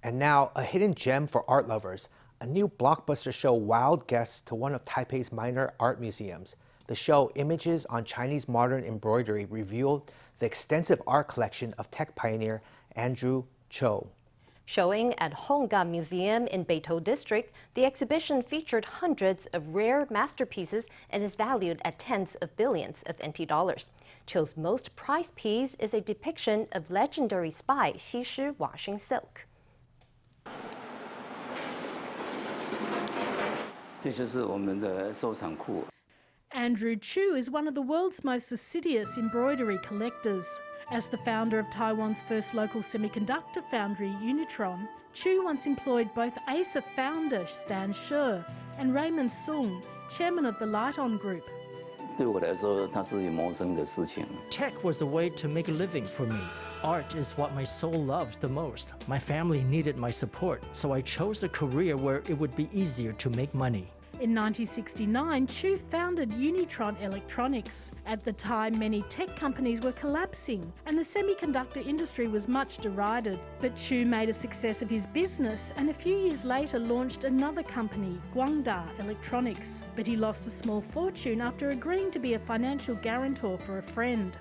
And now, a hidden gem for art lovers. A new blockbuster show wowed guests to one of Taipei's minor art museums. The show, Images on Chinese Modern Embroidery, revealed the extensive art collection of tech pioneer Andrew Cho. Showing at Hong-Gah Museum in Beitou District, the exhibition featured hundreds of rare masterpieces and is valued at tens of billions of NT dollars. Cho's most prized piece is a depiction of legendary spy Shih washing silk. Andrew Chu is one of the world's most assiduous embroidery collectors. As the founder of Taiwan's first local semiconductor foundry, Unitron, Chu once employed both Acer founder Shih and Raymond Soong, chairman of the Liteon Group. Tech was a way to make a living for me. Art is what my soul loves the most. My family needed my support, so I chose a career where it would be easier to make money. In 1969, Chu founded Unitron Electronics. At the time, many tech companies were collapsing and the semiconductor industry was much derided. But Chu made a success of his business and a few years later launched another company, Kuang-ta Electronics. But he lost a small fortune after agreeing to be a financial guarantor for a friend.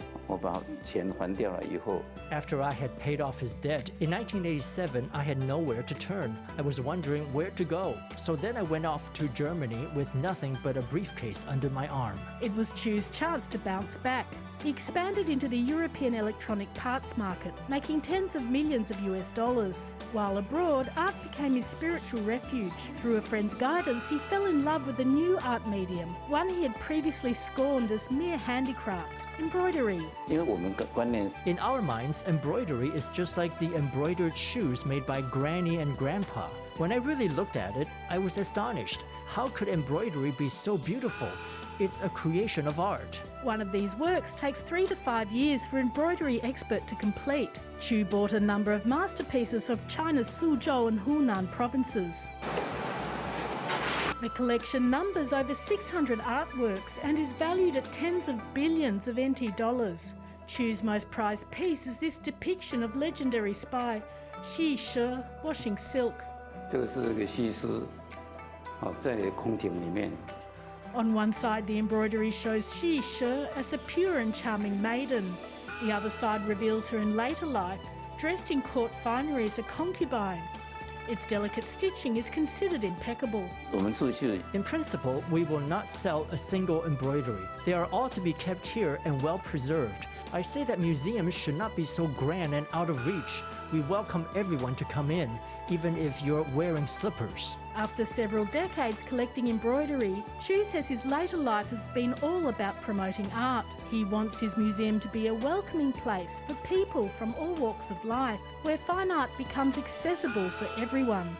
After I had paid off his debt, in 1987, I had nowhere to turn. I was wondering where to go. So then I went off to Germany with nothing but a briefcase under my arm. It was Chu's chance to bounce back. He expanded into the European electronic parts market, making tens of millions of US dollars. While abroad, art became his spiritual refuge. Through a friend's guidance, he fell in love with a new art medium, one he had previously scorned as mere handicraft: embroidery. In our minds, embroidery is just like the embroidered shoes made by Granny and Grandpa. When I really looked at it, I was astonished. How could embroidery be so beautiful? It's a creation of art. One of these works takes 3 to 5 years for an embroidery expert to complete. Chu bought a number of masterpieces of China's Suzhou and Hunan provinces. The collection numbers over 600 artworks and is valued at tens of billions of NT dollars. Chu's most prized piece is this depiction of legendary spy Shih washing silk. On one side, the embroidery shows Shih as a pure and charming maiden. The other side reveals her in later life, dressed in court finery as a concubine. Its delicate stitching is considered impeccable. In principle, we will not sell a single embroidery. They are all to be kept here and well preserved. I say that museums should not be so grand and out of reach. We welcome everyone to come in, even if you're wearing slippers. After several decades collecting embroidery, Chu says his later life has been all about promoting art. He wants his museum to be a welcoming place for people from all walks of life, where fine art becomes accessible for everyone.